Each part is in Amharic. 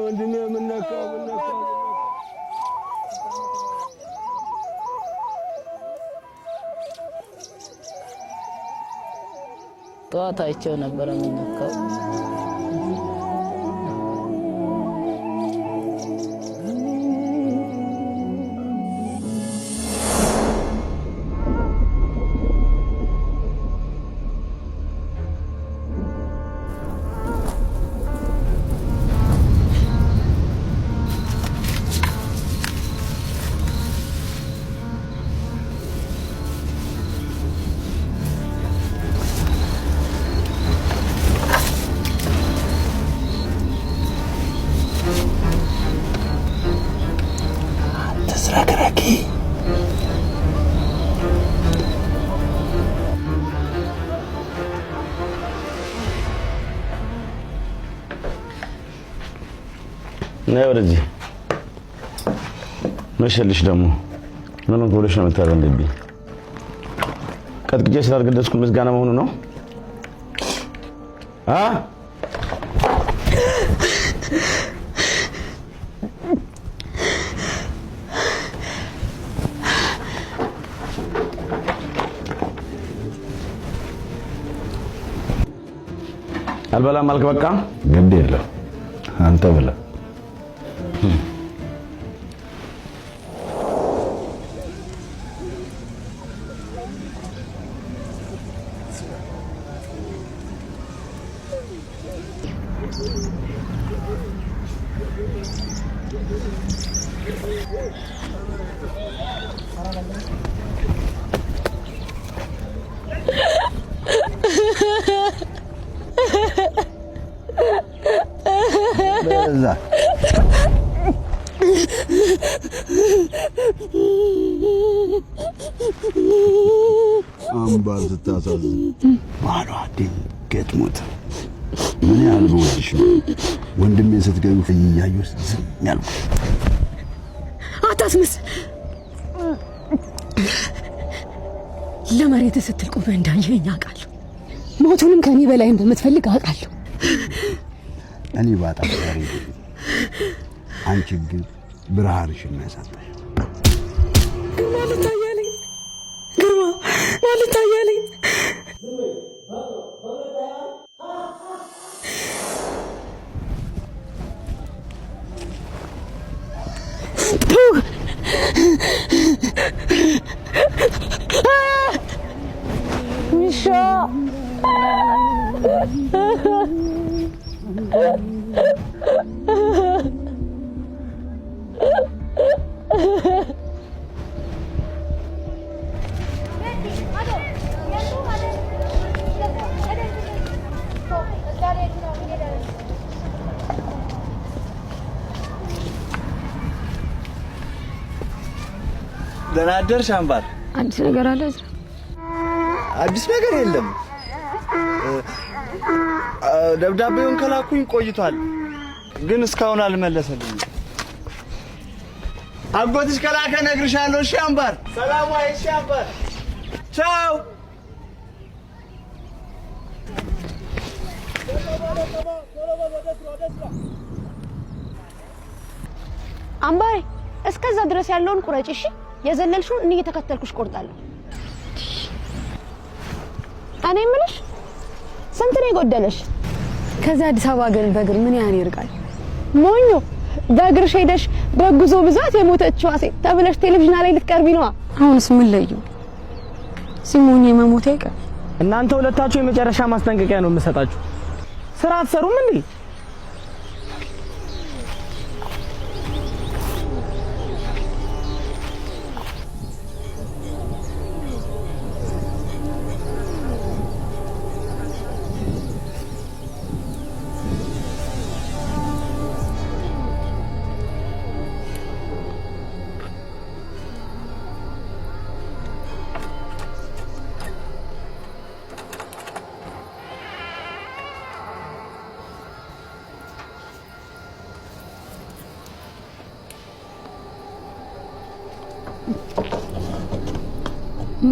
ወንድሜ ምን ነካው ጠዋት አይቼው ነበር የሚነካው ወደዚህ መሸልሽ ደግሞ ምን ሆነሽ ነው የምታዘንብኝ? ቀጥቅጬ ስላልገደስኩ ምስጋና መሆኑ ነው? አልበላም አልክ? በቃ ግድ የለም አንተ ብላ አምባር ስታሳዝን ባሏ ድንገት ሞተ። ምን ያህል በወድሽ ነው ወንድሜን ስትገኙ እያየሁ ዝም ያልኩት? አታስመስል። ለመሬት ስትል ቆመህ እንዳየኸኝ አውቃለሁ። ሞቱንም ከኔ በላይ እንደምትፈልግ አውቃለሁ። እኔ ባጣም ዛሬ አንቺ ግን ብርሃንሽን ነው ያሳጣሽ። ማለት ታያለኝ ግርማ ማለት ታያለኝ ሚሻ ደህና አደርሽ አምባር። አዲስ ነገር አለ? አዲስ ነገር የለም። ደብዳቤውን ከላኩኝ ቆይቷል፣ ግን እስካሁን አልመለሰልኝም። አጎትሽ ከላከ እነግርሻለሁ። እሺ አምባር። ሰላም ዋይ። እሺ አምባር፣ ቻው። አምባሬ እስከዛ ድረስ ያለውን ቁረጭ። እሺ የዘለልሽውን እኔ እየተከተልኩሽ ቆርጣለሁ። እኔ የምልሽ ስንት ነው የጎደለሽ? ከዛ አዲስ አበባ ግን በእግር ምን ያህል ይርቃል? ሞኞ በእግርሽ ሄደሽ በጉዞ ብዛት የሞተችው ሴት ተብለሽ ቴሌቪዥን ላይ ልትቀርቢ ነው። አሁንስ ምን ለዩ? ሲሞኝ መሞት አይቀር። እናንተ ሁለታችሁ የመጨረሻ ማስጠንቀቂያ ነው የምሰጣችሁ። ስራ አትሰሩም እንዴ?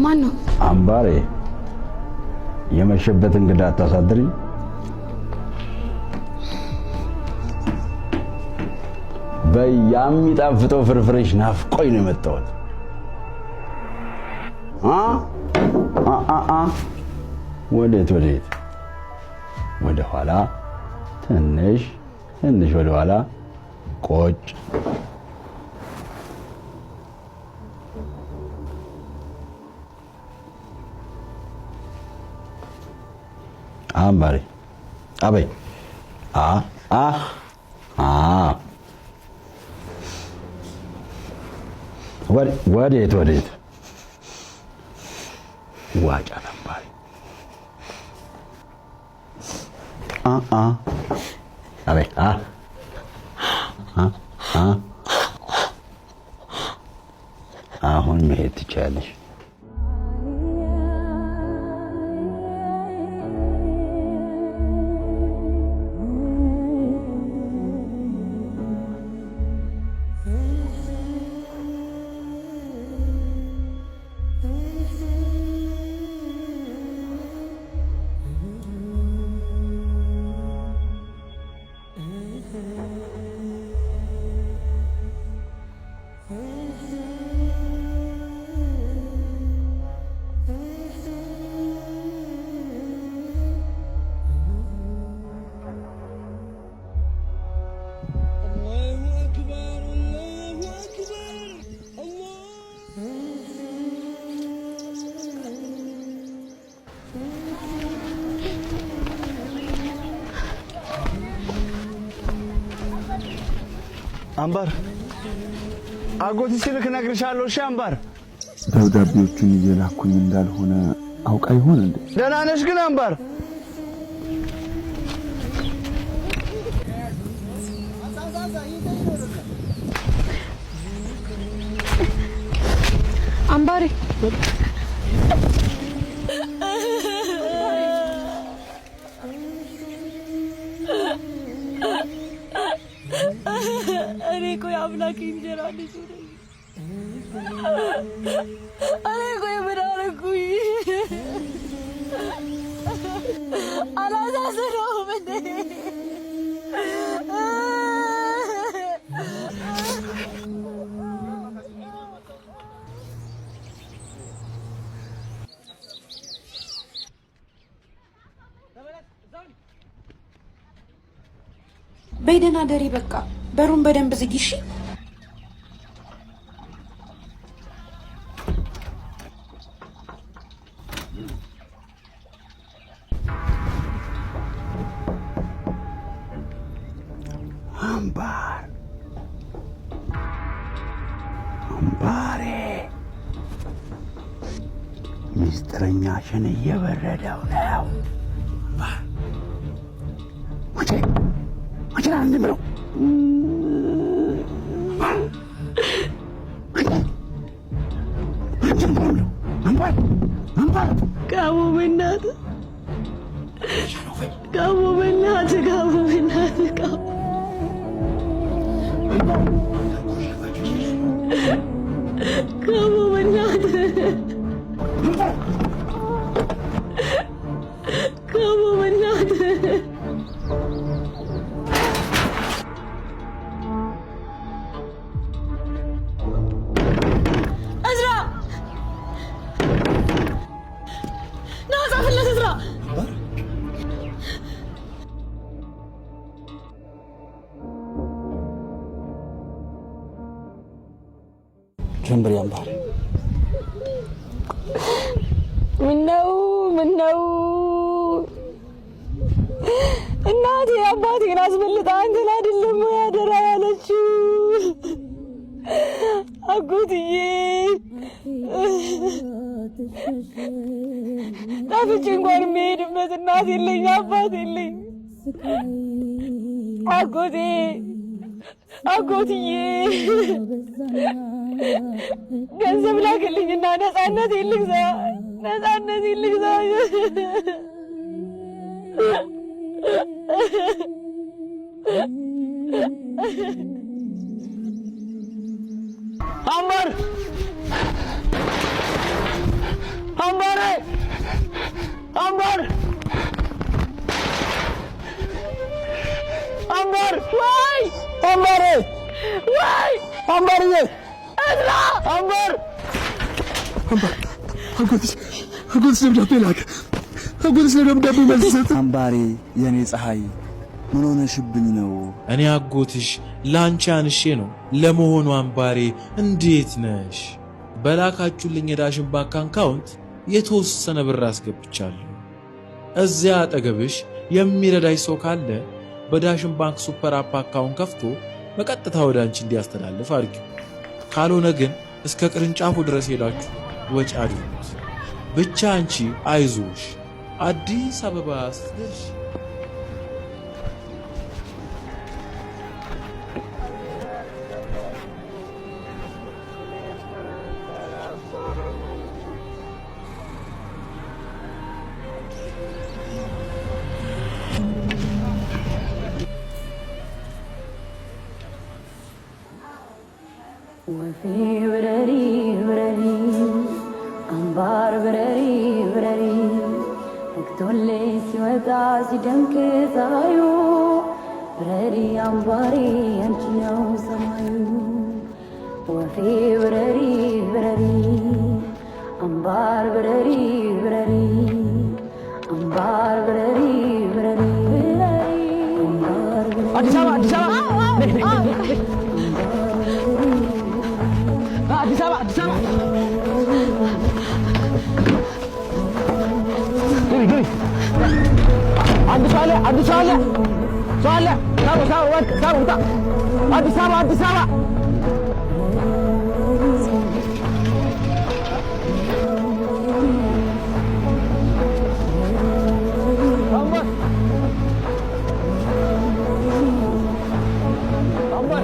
ማን ነው? አምባሬ የመሸበት እንግዳ አታሳድሪ። በያሚጣፍጠው ፍርፍርሽ ናፍቆኝ ነው የመጣሁት። ወዴት ወደ ኋላ ትንሽ ወደ ኋላ ቆጭ አምባሬ አበይ ወዴት ዋጫ አምባሬ አበይ አሁን መሄድ ትችያለሽ። አምባር አጎት ሲልክ ነግርሻለሁ። እሺ አምባር ደብዳቤዎቹን እየላኩኝ እንዳልሆነ አውቃ ይሆን እንዴ? ደህና ነሽ ግን አምባር? አምባሬ እኔ ቆይ አምላክ እንጀራ ልጅ ነኝ። እኔ ቆይ ምን አደረኩኝ? አላሳዝነውም እንዴ? በይደና ደሪ በቃ በሩን በደንብ ዝጊ እሺ። አምባሬ ሚስጥረኛሽን እየበረደው ነው። መቼ አንድ ብለው ጋሞ በእናትህ ጋሞ በእናትህ ጀምበሬ አምባሬ ምነው እናቴ አባቴን አስበልጣ አንተን አይደለም ያደራ ያለችው? አጎትዬ ጠፍቼ እንኳን የምሄድበት እናት የለኝ አባት የለኝ። አጎትዬ ገንዘብ ላክልኝና ነፃነት ልግዛ። አምባር ወይ አምባርዬ እዝራ አምባር አጎትሽ ደብዳቤ ላከ። አጎትሽ ደብዳቤ መልስ ሰጠ። አምባሬ የኔ ፀሐይ ምን ሆነሽብኝ ነው? እኔ አጎትሽ ላንቺ አንሼ ነው። ለመሆኑ አምባሬ እንዴት ነሽ? በላካችሁልኝ የዳሽን ባንክ አካውንት የተወሰነ ብር አስገብቻለሁ። እዚያ አጠገብሽ የሚረዳሽ ሰው ካለ በዳሽን ባንክ ሱፐር አፕ አካውንት ከፍቶ በቀጥታ ወደ አንቺ እንዲያስተላልፍ አድርጊው። ካልሆነ ግን እስከ ቅርንጫፉ ድረስ ሄዳችሁ ወጪ አድርጉት። ብቻ አንቺ አይዞሽ፣ አዲስ አበባ ስትደርሺ ወፌ ብረሪ ብረሪ አምባር ብረሪ ብረሪ ነግቶሌ ሲወጣ ሲደምቅ ፀሐዩ ብረሪ አምባሬ አንቺ ነው ሰማዩ። ወፌ ብረሪ ብረሪ አምባር ብረሪ ብረሪ አምባር ብረሪ ብረሪ አምባር ብረሪ አዲስ አበባ አዲስ አበባ አዲስ አበባ አዲስ አበባ ግቢ አንድ ሰው አለ ሳቡ ውጣ አዲስ አበባ አዲስ አበባ አምባር